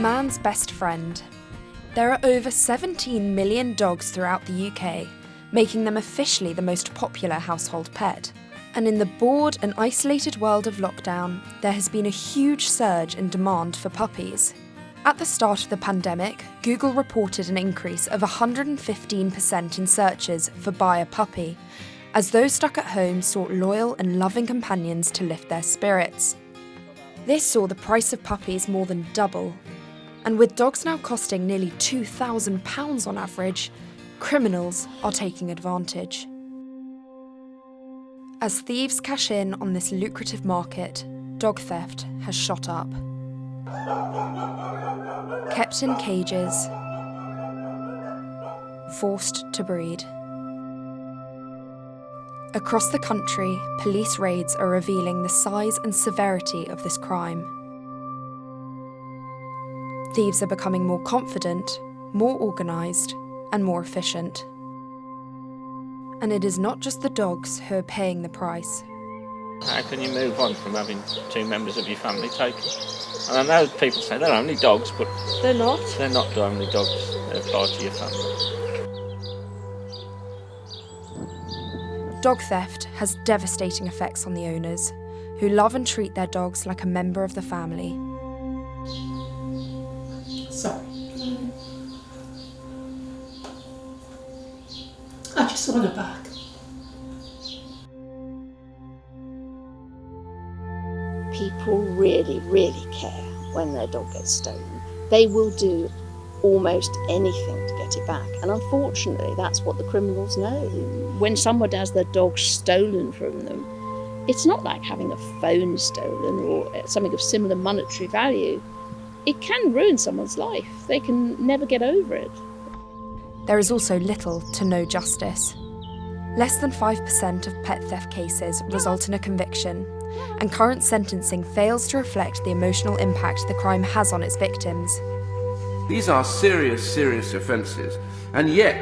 man's best friend. There are over 17 million dogs throughout the UK, making them officially the most popular household pet. And in the bored and isolated world of lockdown, there has been a huge surge in demand for puppies. At the start of the pandemic, Google reported an increase of 115% in searches for buy a puppy, as those stuck at home sought loyal and loving companions to lift their spirits. This saw the price of puppies more than double. And with dogs now costing nearly £2,000 on average, criminals are taking advantage. As thieves cash in on this lucrative market, dog theft has shot up. Kept in cages, forced to breed. Across the country, police raids are revealing the size and severity of this crime. Thieves are becoming more confident, more organised, and more efficient. And it is not just the dogs who are paying the price. How can you move on from having two members of your family taken? And I know people say they're only dogs, but they're not. They're not the only dogs, they're part of your family. Dog theft has devastating effects on the owners, who love and treat their dogs like a member of the family. Sorry. I just want her back. People really, really care when their dog gets stolen. They will do almost anything to get it back. And unfortunately, that's what the criminals know. When someone has their dog stolen from them, it's not like having a phone stolen or something of similar monetary value. It can ruin someone's life. They can never get over it. There is also little to no justice. Less than 5% of pet theft cases result in a conviction, and current sentencing fails to reflect the emotional impact the crime has on its victims. These are serious offences, and yet,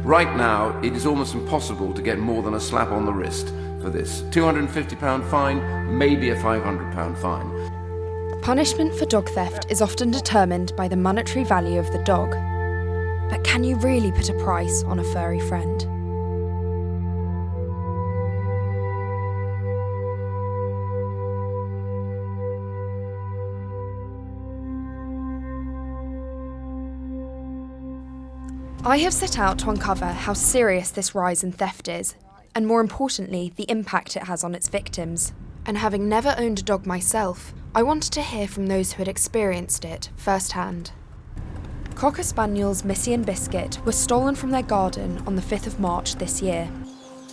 right now it is almost impossible to get more than a slap on the wrist for this. £250 fine, maybe a £500 fine. Punishment for dog theft is often determined by the monetary value of the dog. But can you really put a price on a furry friend? I have set out to uncover how serious this rise in theft is, and more importantly, the impact it has on its victims. And having never owned a dog myself, I wanted to hear from those who had experienced it firsthand. Cocker Spaniels Missy and Biscuit were stolen from their garden on the 5th of March this year.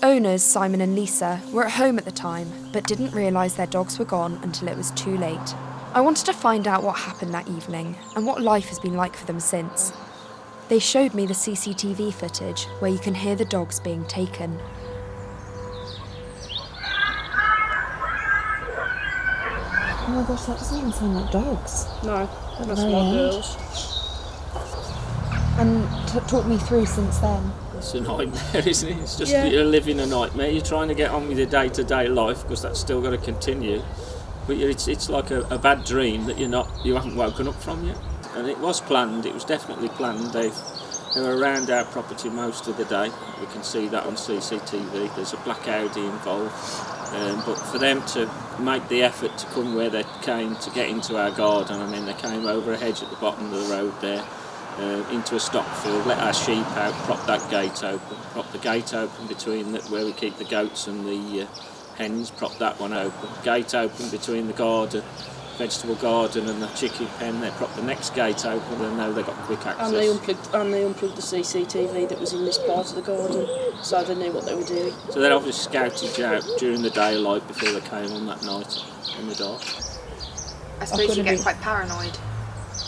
Owners Simon and Lisa were at home at the time, but didn't realise their dogs were gone until it was too late. I wanted to find out what happened that evening and what life has been like for them since. They showed me the CCTV footage where you can hear the dogs being taken. Oh my gosh, that doesn't even sound like dogs. No, that's my girls. And talk me through since then. It's a nightmare, isn't it? It's just you're living a nightmare. You're trying to get on with your day-to-day life because that's still got to continue. But it's like a bad dream that you haven't woken up from yet. And it was planned. It was definitely planned. They were around our property most of the day. We can see that on CCTV. There's a black Audi involved. But for them to make the effort to come where they came to get into our garden, I mean, they came over a hedge at the bottom of the road there, into a stock field, let our sheep out, prop that gate open, prop the gate open between where we keep the goats and the hens, prop that one open, gate open between the garden, vegetable garden and the chicken pen. They propped the next gate open and now they've got quick access. And they unplugged the CCTV that was in this part of the garden, so they knew what they were doing. So they'd obviously scouted you out during the daylight before they came on that night in the dark. I suppose you get quite paranoid.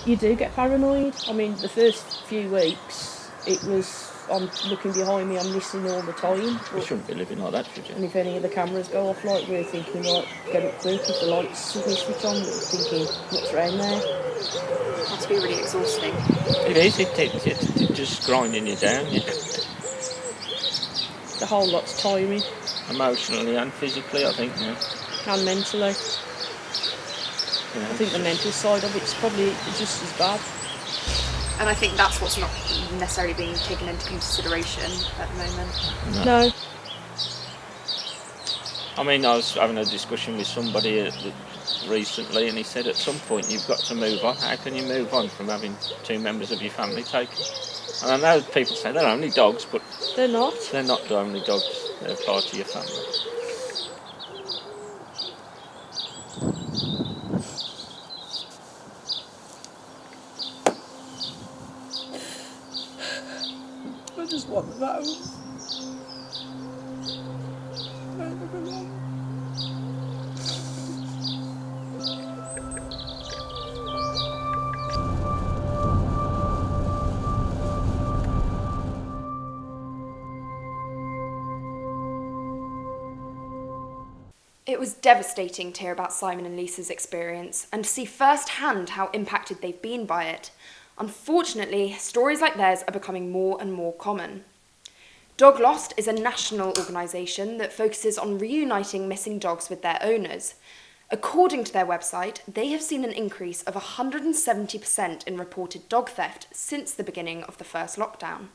You do get paranoid. I mean, the first few weeks, it was, I'm looking behind me, I'm listening all the time. You shouldn't be living like that, should you? And if any of the cameras go off, like, we're thinking, like, get up quick, if the lights suddenly switch on, we're thinking, what's around there? It must be really exhausting. It is, it's just grinding you down. The whole lot's tiring. Emotionally and physically, I think, yeah. And mentally. You know, I think the mental side of it's probably just as bad. And I think that's what's not necessarily being taken into consideration at the moment. No. I mean, I was having a discussion with somebody recently, and he said at some point you've got to move on. How can you move on from having 2 members of your family taken? And I know people say they're only dogs, but They're not. they're not the only dogs. They're part of your family. I just want them out. It was devastating to hear about Simon and Lisa's experience and to see firsthand how impacted they've been by it. Unfortunately, stories like theirs are becoming more and more common. Dog Lost is a national organisation that focuses on reuniting missing dogs with their owners. According to their website, they have seen an increase of 170% in reported dog theft since the beginning of the first lockdown.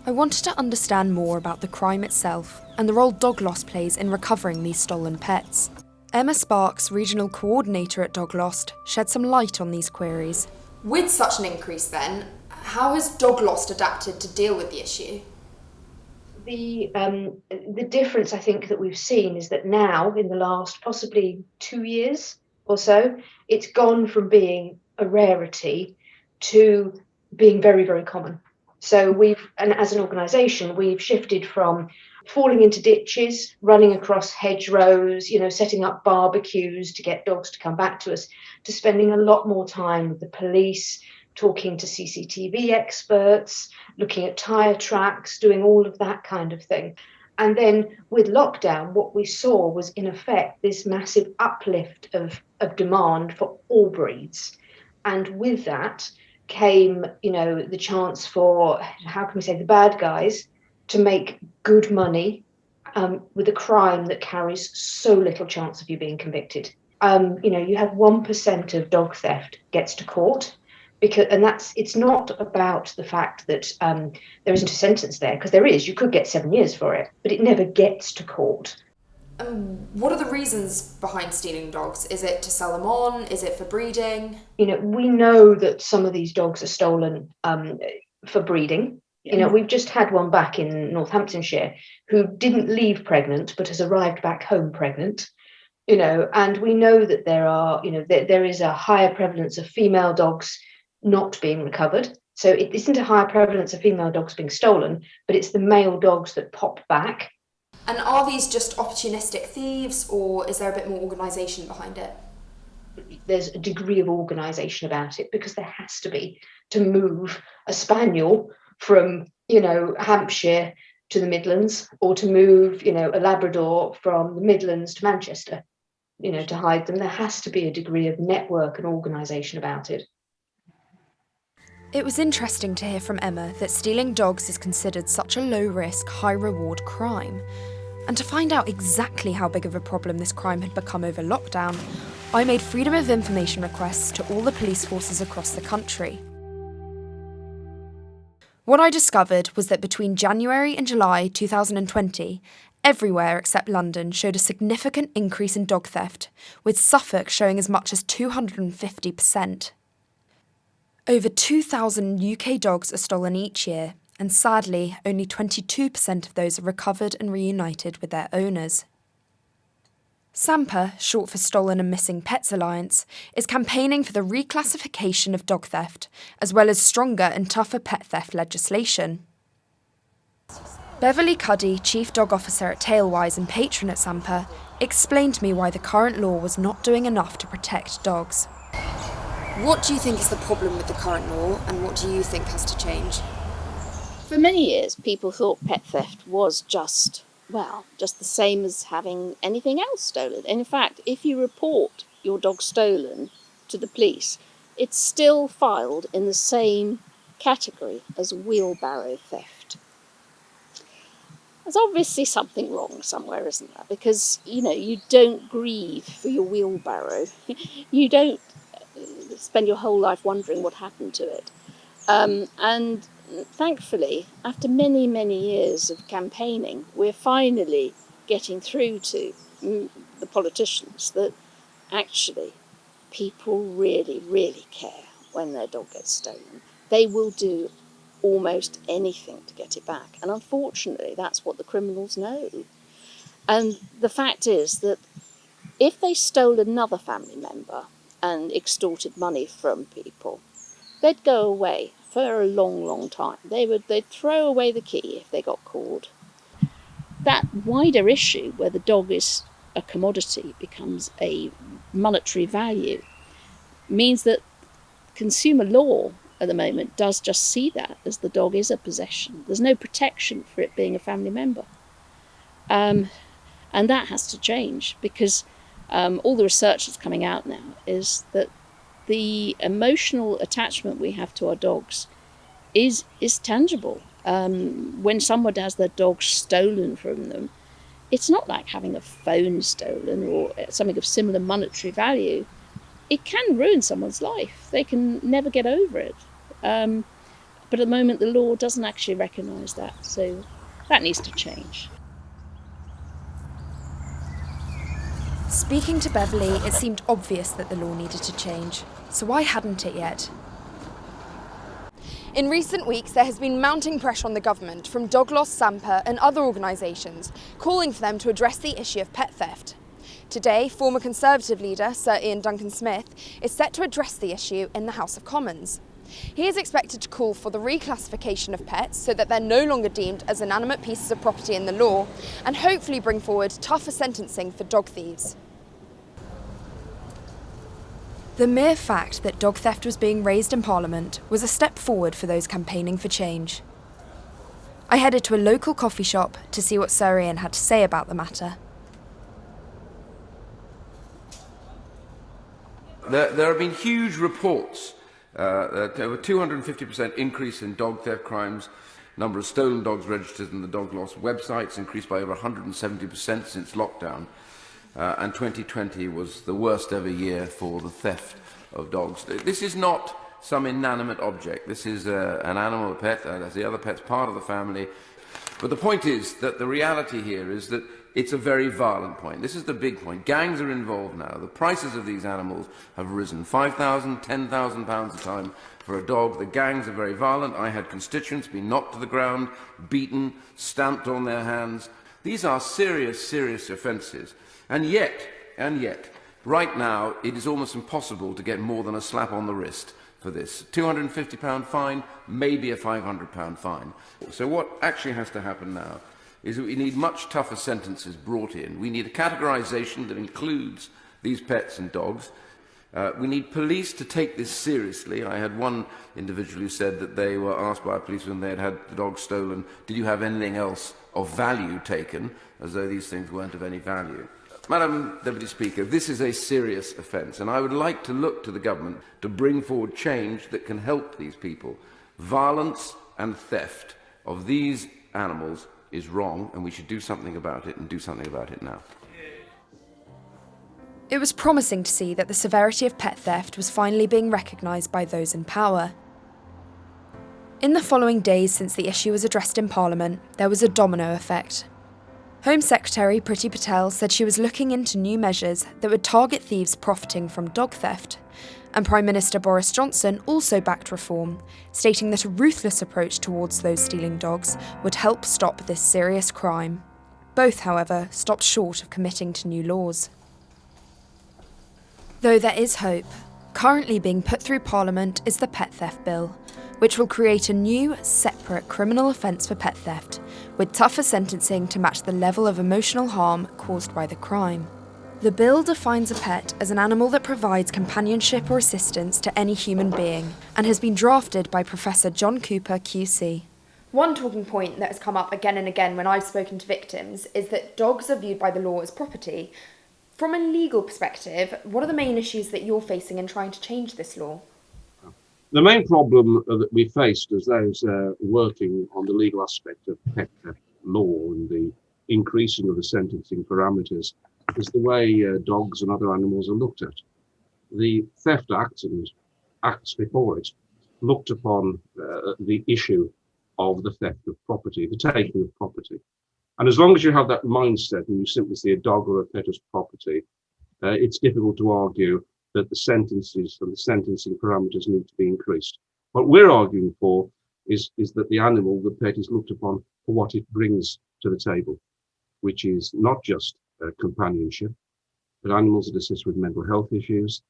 I wanted to understand more about the crime itself and the role Dog Lost plays in recovering these stolen pets. Emma Sparks, Regional Coordinator at Dog Lost, shed some light on these queries. With such an increase then, how has Dog Lost adapted to deal with the issue? The difference I think that we've seen is that now, in the last possibly 2 years or so, it's gone from being a rarity to being very, very common. So and as an organisation, we've shifted from falling into ditches, running across hedgerows, setting up barbecues to get dogs to come back to us, to spending a lot more time with the police, talking to CCTV experts, looking at tyre tracks, doing all of that kind of thing. And then with lockdown, what we saw was, in effect, this massive uplift of demand for all breeds. And with that came, the chance for, how can we say, the bad guys to make good money with a crime that carries so little chance of you being convicted. You have 1% of dog theft gets to court. It's not about the fact that there isn't a sentence there, because there is. You could get 7 years for it, but it never gets to court. What are the reasons behind stealing dogs? Is it to sell them on? Is it for breeding? We know that some of these dogs are stolen for breeding. We've just had one back in Northamptonshire who didn't leave pregnant, but has arrived back home pregnant. And we know that there is a higher prevalence of female dogs not being recovered. So it isn't a higher prevalence of female dogs being stolen, but it's the male dogs that pop back. And are these just opportunistic thieves, or is there a bit more organisation behind it? There's a degree of organisation about it, because there has to be, to move a spaniel from, Hampshire to the Midlands, or to move, a Labrador from the Midlands to Manchester, to hide them. There has to be a degree of network and organisation about it. It was interesting to hear from Emma that stealing dogs is considered such a low-risk, high-reward crime. And to find out exactly how big of a problem this crime had become over lockdown, I made Freedom of Information requests to all the police forces across the country. What I discovered was that between January and July 2020, everywhere except London showed a significant increase in dog theft, with Suffolk showing as much as 250%. Over 2,000 UK dogs are stolen each year, and sadly, only 22% of those are recovered and reunited with their owners. SAMPA, short for Stolen and Missing Pets Alliance, is campaigning for the reclassification of dog theft, as well as stronger and tougher pet theft legislation. Beverly Cuddy, Chief Dog Officer at Tailwise and patron at SAMPA, explained to me why the current law was not doing enough to protect dogs. What do you think is the problem with the current law, and what do you think has to change? For many years, people thought pet theft was just the same as having anything else stolen. In fact, if you report your dog stolen to the police, it's still filed in the same category as wheelbarrow theft. There's obviously something wrong somewhere, isn't there? Because, you don't grieve for your wheelbarrow. You don't spend your whole life wondering what happened to it. And thankfully, after many, many years of campaigning, we're finally getting through to the politicians that actually people really, really care when their dog gets stolen. They will do almost anything to get it back. And unfortunately, that's what the criminals know. And the fact is that if they stole another family member and extorted money from people, they'd go away for a long, long time. They'd throw away the key if they got caught. That wider issue where the dog is a commodity becomes a monetary value means that consumer law at the moment does just see that as the dog is a possession. There's no protection for it being a family member. And that has to change because all the research that's coming out now is that the emotional attachment we have to our dogs is tangible. When someone has their dog stolen from them, it's not like having a phone stolen or something of similar monetary value. It can ruin someone's life. They can never get over it. But at the moment, the law doesn't actually recognise that. So that needs to change. Speaking to Beverly, it seemed obvious that the law needed to change. So why hadn't it yet? In recent weeks, there has been mounting pressure on the government from Dog Loss Sampa and other organisations, calling for them to address the issue of pet theft. Today, former Conservative leader Sir Ian Duncan-Smith is set to address the issue in the House of Commons. He is expected to call for the reclassification of pets so that they're no longer deemed as inanimate pieces of property in the law, and hopefully bring forward tougher sentencing for dog thieves. The mere fact that dog theft was being raised in Parliament was a step forward for those campaigning for change. I headed to a local coffee shop to see what Sir Ian had to say about the matter. There have been huge reports that over 250% increase in dog theft crimes. Number of stolen dogs registered in the dog loss websites increased by over 170% since lockdown. And 2020 was the worst ever year for the theft of dogs. This is not some inanimate object. This is an animal, a pet, as the other pet's part of the family. But the point is that the reality here is that it's a very violent point. This is the big point. Gangs are involved now. The prices of these animals have risen. £5,000, £10,000 a time for a dog. The gangs are very violent. I had constituents being knocked to the ground, beaten, stamped on their hands. These are serious, serious offences. And yet, right now, it is almost impossible to get more than a slap on the wrist for this. £250 fine, maybe a £500 fine. So what actually has to happen now is that we need much tougher sentences brought in. We need a categorisation that includes these pets and dogs. We need police to take this seriously. I had one individual who said that they were asked by a policeman when they had the dog stolen, did you have anything else of value taken, as though these things weren't of any value. Madam Deputy Speaker, this is a serious offence, and I would like to look to the government to bring forward change that can help these people. Violence and theft of these animals is wrong, and we should do something about it, and do something about it now. It was promising to see that the severity of pet theft was finally being recognised by those in power. In the following days since the issue was addressed in Parliament, there was a domino effect. Home Secretary Priti Patel said she was looking into new measures that would target thieves profiting from dog theft, and Prime Minister Boris Johnson also backed reform, stating that a ruthless approach towards those stealing dogs would help stop this serious crime. Both, however, stopped short of committing to new laws. Though there is hope, currently being put through Parliament is the Pet Theft Bill, which will create a new, separate criminal offence for pet theft, with tougher sentencing to match the level of emotional harm caused by the crime. The bill defines a pet as an animal that provides companionship or assistance to any human being, and has been drafted by Professor John Cooper QC. One talking point that has come up again and again when I've spoken to victims is that dogs are viewed by the law as property. From a legal perspective, what are the main issues that you're facing in trying to change this law? The main problem that we faced as those working on the legal aspect of pet theft law and the increasing of the sentencing parameters is the way dogs and other animals are looked at. The Theft Act and acts before it looked upon the issue of the theft of property, the taking of property. And as long as you have that mindset and you simply see a dog or a pet as property, it's difficult to argue that the sentences and the sentencing parameters need to be increased. What we're arguing for is that the animal, the pet, is looked upon for what it brings to the table, which is not just companionship, but animals that assist with mental health issues,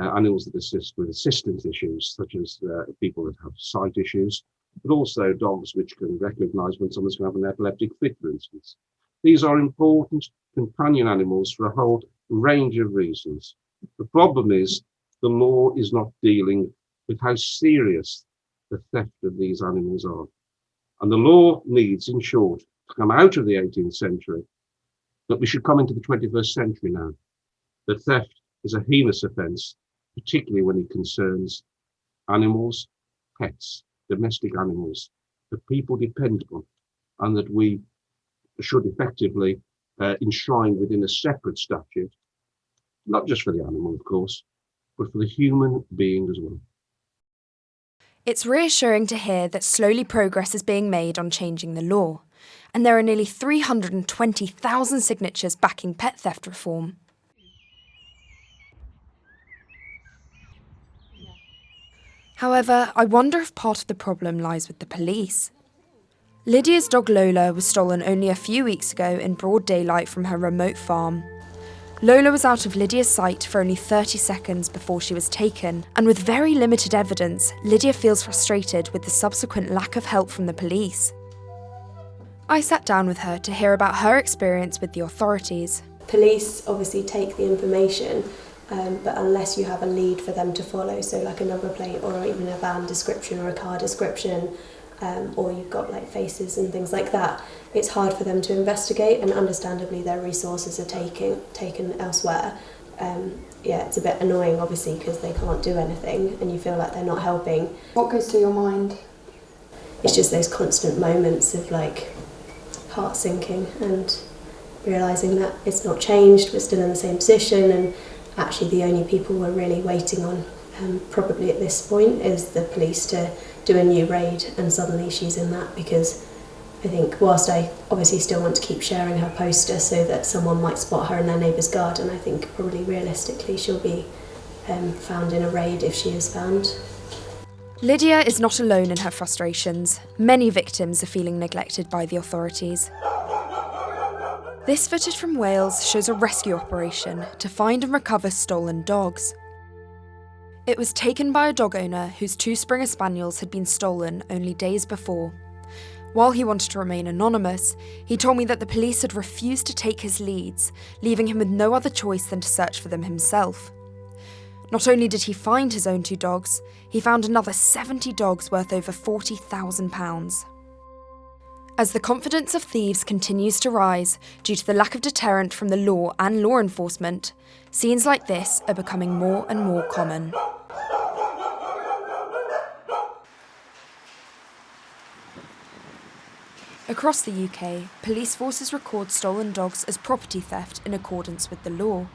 animals that assist with assistance issues, such as people that have sight issues, but also dogs which can recognise when someone's going to have an epileptic fit, for instance. These are important companion animals for a whole range of reasons. The problem is the law is not dealing with how serious the theft of these animals are. And the law needs, in short, to come out of the 18th century, that we should come into the 21st century now. That theft is a heinous offence, particularly when it concerns animals, pets, domestic animals that people depend on, and that we should effectively enshrine within a separate statute, not just for the animal, of course, but for the human being as well. It's reassuring to hear that slowly progress is being made on changing the law, and there are nearly 320,000 signatures backing pet theft reform. However, I wonder if part of the problem lies with the police. Lydia's dog Lola was stolen only a few weeks ago in broad daylight from her remote farm. Lola was out of Lydia's sight for only 30 seconds before she was taken, and with very limited evidence, Lydia feels frustrated with the subsequent lack of help from the police. I sat down with her to hear about her experience with the authorities. Police obviously take the information, but unless you have a lead for them to follow, so like a number plate or even a van description or a car description, or you've got like faces and things like that, it's hard for them to investigate, and understandably their resources are taken elsewhere. It's a bit annoying obviously because they can't do anything and you feel like they're not helping. What goes through your mind? It's just those constant moments of like heart sinking and realising that it's not changed, we're still in the same position, and actually the only people we're really waiting on probably at this point is the police to do a new raid, and suddenly she's in that, because I think whilst I obviously still want to keep sharing her poster so that someone might spot her in their neighbour's garden, I think probably realistically she'll be found in a raid if she is found. Lydia is not alone in her frustrations. Many victims are feeling neglected by the authorities. This footage from Wales shows a rescue operation to find and recover stolen dogs. It was taken by a dog owner whose 2 Springer Spaniels had been stolen only days before. While he wanted to remain anonymous, he told me that the police had refused to take his leads, leaving him with no other choice than to search for them himself. Not only did he find his own 2 dogs, he found another 70 dogs worth over £40,000. As the confidence of thieves continues to rise due to the lack of deterrent from the law and law enforcement, scenes like this are becoming more and more common. Across the UK, police forces record stolen dogs as property theft in accordance with the law.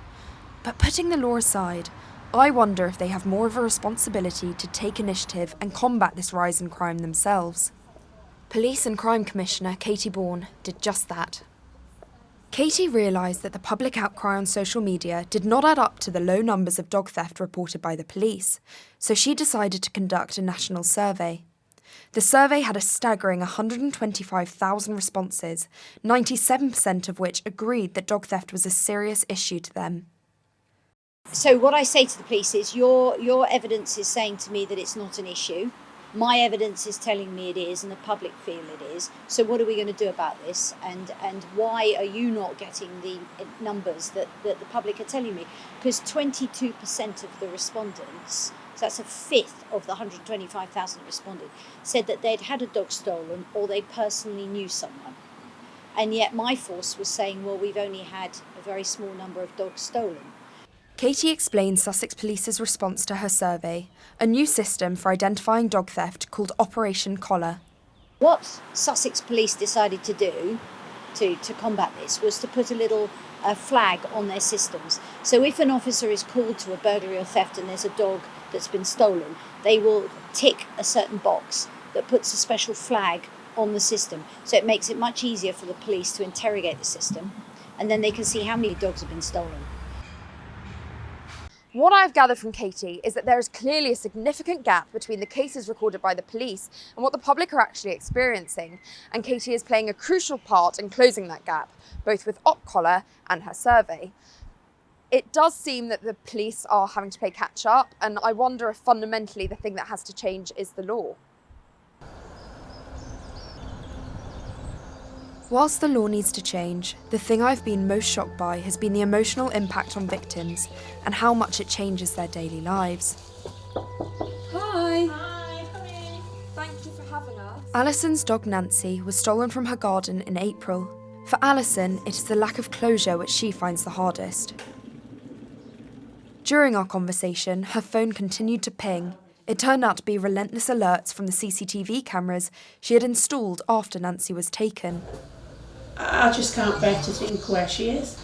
But putting the law aside, I wonder if they have more of a responsibility to take initiative and combat this rise in crime themselves. Police and Crime Commissioner Katie Bourne did just that. Katie realised that the public outcry on social media did not add up to the low numbers of dog theft reported by the police, so she decided to conduct a national survey. The survey had a staggering 125,000 responses, 97% of which agreed that dog theft was a serious issue to them. So what I say to the police is, your evidence is saying to me that it's not an issue. My evidence is telling me it is, and the public feel it is. So what are we going to do about this? And why are you not getting the numbers that the public are telling me? Because 22% of the respondents, so that's a fifth of the 125,000 that responded, said that they'd had a dog stolen or they personally knew someone. And yet my force was saying, well, we've only had a very small number of dogs stolen. Katie explained Sussex Police's response to her survey, a new system for identifying dog theft called Operation Collar. What Sussex Police decided to do to combat this was to put a little flag on their systems. So if an officer is called to a burglary or theft and there's a dog that's been stolen, they will tick a certain box that puts a special flag on the system. So it makes it much easier for the police to interrogate the system, and then they can see how many dogs have been stolen. What I've gathered from Katie is that there is clearly a significant gap between the cases recorded by the police and what the public are actually experiencing, and Katie is playing a crucial part in closing that gap, both with OpCollar and her survey. It does seem that the police are having to play catch up, and I wonder if fundamentally the thing that has to change is the law. Whilst the law needs to change, the thing I've been most shocked by has been the emotional impact on victims and how much it changes their daily lives. Hi. Hi, come in. Thank you for having us. Alison's dog Nancy was stolen from her garden in April. For Alison, it is the lack of closure which she finds the hardest. During our conversation, her phone continued to ping. It turned out to be relentless alerts from the CCTV cameras she had installed after Nancy was taken. I just can't bear to think where she is.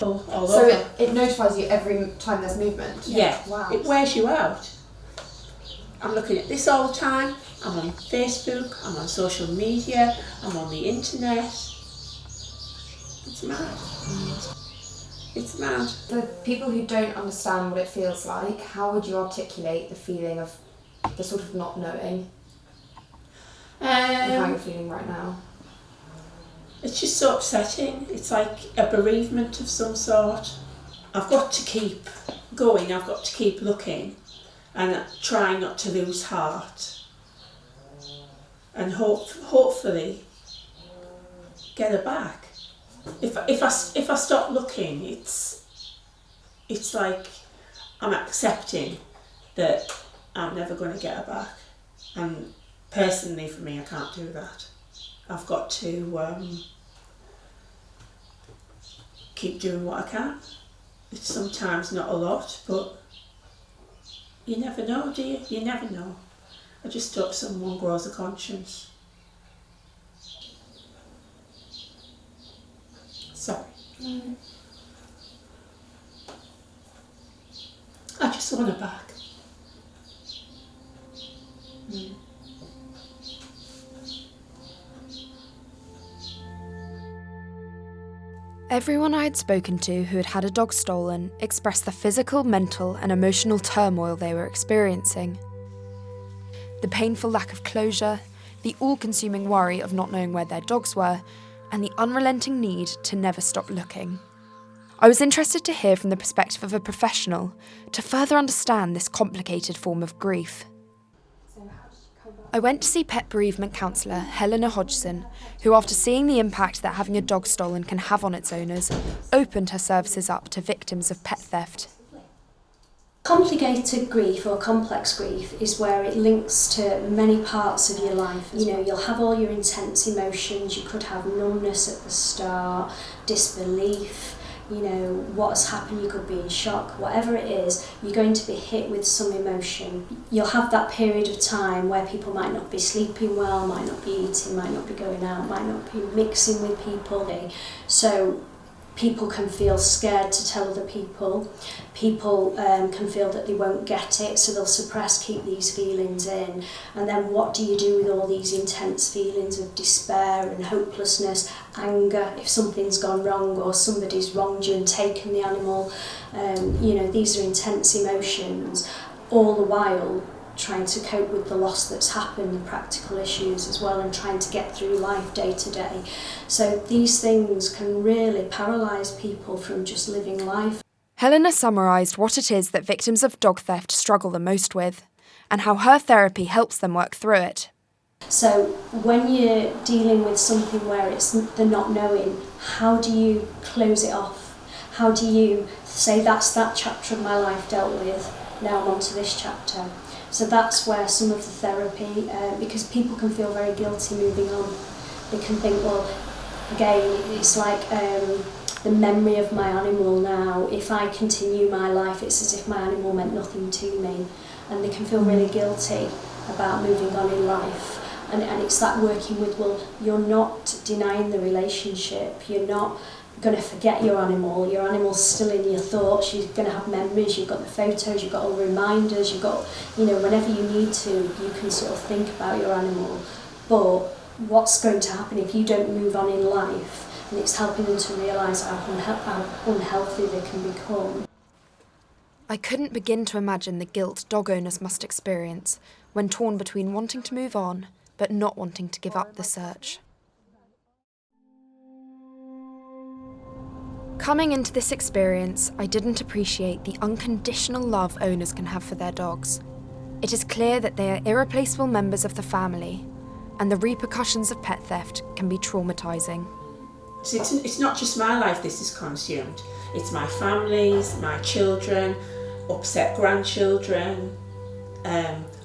All So over. it notifies you every time there's movement? Yeah. Wow. It wears you out. I'm looking at this all the time. I'm on Facebook, I'm on social media, I'm on the internet. It's mad. It's mad. For people who don't understand what it feels like, how would you articulate the feeling of the sort of not knowing and how you're feeling right now? It's just so upsetting. It's like a bereavement of some sort. I've got to keep going, I've got to keep looking and try not to lose heart. And hopefully get her back. If I stop looking, it's like I'm accepting that I'm never going to get her back. And personally, for me, I can't do that. I've got to keep doing what I can. It's sometimes not a lot, but you never know, do you? You never know. I just hope someone grows a conscience. Sorry. I just want her back. Everyone I had spoken to who had had a dog stolen expressed the physical, mental and emotional turmoil they were experiencing. The painful lack of closure, the all-consuming worry of not knowing where their dogs were, and the unrelenting need to never stop looking. I was interested to hear from the perspective of a professional to further understand this complicated form of grief. I went to see pet bereavement counsellor Helena Hodgson, who, after seeing the impact that having a dog stolen can have on its owners, opened her services up to victims of pet theft. Complicated grief or complex grief is where it links to many parts of your life. You'll have all your intense emotions. You could have numbness at the start, disbelief, what has happened, you could be in shock, whatever it is, you're going to be hit with some emotion. You'll have that period of time where people might not be sleeping well, might not be eating, might not be going out, might not be mixing with people. So people can feel scared to tell other people. People can feel that they won't get it, so they'll suppress, keep these feelings in. And then what do you do with all these intense feelings of despair and hopelessness, anger, if something's gone wrong or somebody's wronged you and taken the animal? These are intense emotions, all the while trying to cope with the loss that's happened, the practical issues as well, and trying to get through life day to day. So these things can really paralyse people from just living life. Helena summarised what it is that victims of dog theft struggle the most with, and how her therapy helps them work through it. So when you're dealing with something where it's the not knowing, how do you close it off? How do you say, that's that chapter of my life dealt with, now I'm on to this chapter? So that's where some of the therapy, because people can feel very guilty moving on. They can think, well, again, it's like the memory of my animal now. If I continue my life, it's as if my animal meant nothing to me. And they can feel really guilty. about moving on in life. And it's that working with, well, you're not denying the relationship, you're not going to forget your animal's still in your thoughts, you're going to have memories, you've got the photos, you've got all the reminders, you've got, whenever you need to, you can sort of think about your animal. But what's going to happen if you don't move on in life? And it's helping them to realise how unhealthy they can become. I couldn't begin to imagine the guilt dog owners must experience when torn between wanting to move on but not wanting to give up the search. Coming into this experience, I didn't appreciate the unconditional love owners can have for their dogs. It is clear that they are irreplaceable members of the family, and the repercussions of pet theft can be traumatising. So it's not just my life this is consumed, it's my family's, my children, upset grandchildren,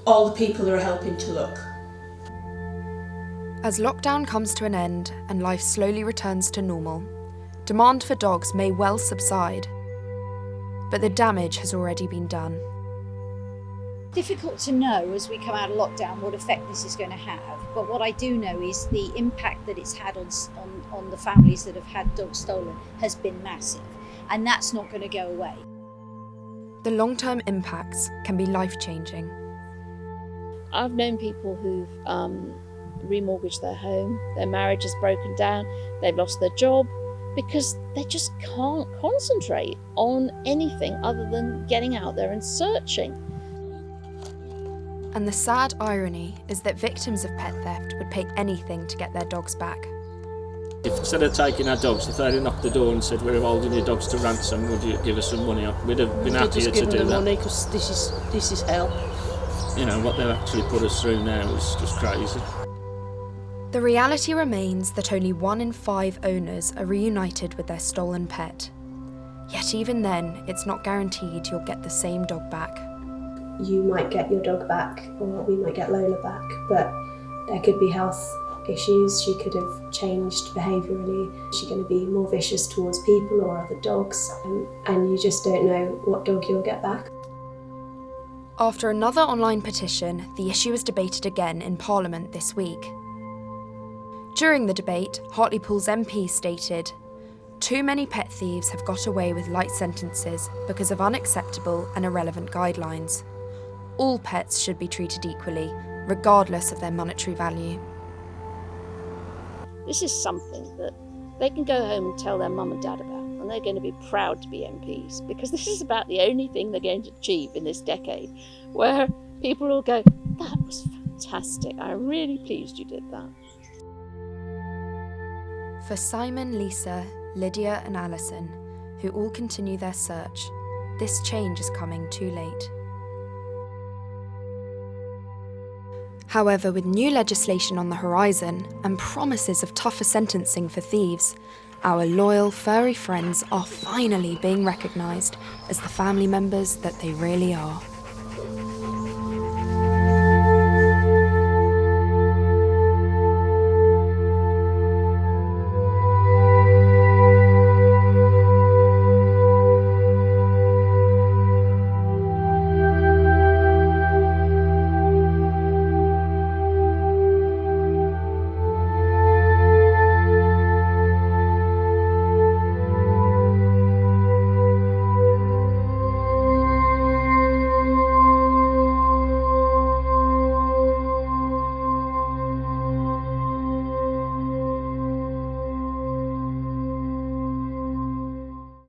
all the people who are helping to look. As lockdown comes to an end and life slowly returns to normal, demand for dogs may well subside, but the damage has already been done. Difficult to know as we come out of lockdown what effect this is going to have, but what I do know is the impact that it's had on the families that have had dogs stolen has been massive, and that's not going to go away. The long-term impacts can be life-changing. I've known people who've remortgaged their home, their marriage has broken down, they've lost their job, because they just can't concentrate on anything other than getting out there and searching. And the sad irony is that victims of pet theft would pay anything to get their dogs back. If instead of taking our dogs, if they'd have knocked the door and said, we're holding your dogs to ransom, would you give us some money? We'd have been happier to do that. Just give them the money, because this is hell. What they've actually put us through now is just crazy. The reality remains that only 1 in 5 owners are reunited with their stolen pet. Yet even then, it's not guaranteed you'll get the same dog back. You might get your dog back, or we might get Lola back, but there could be health issues. She could have changed behaviourally. Is she going to be more vicious towards people or other dogs? And you just don't know what dog you'll get back. After another online petition, the issue was debated again in Parliament this week. During the debate, Hartlepool's MP stated, "Too many pet thieves have got away with light sentences because of unacceptable and irrelevant guidelines. All pets should be treated equally, regardless of their monetary value." This is something that they can go home and tell their mum and dad about, and they're going to be proud to be MPs, because this is about the only thing they're going to achieve in this decade, where people will go, that was fantastic, I'm really pleased you did that. For Simon, Lisa, Lydia and Alison, who all continue their search, this change is coming too late. However, with new legislation on the horizon and promises of tougher sentencing for thieves, our loyal furry friends are finally being recognised as the family members that they really are.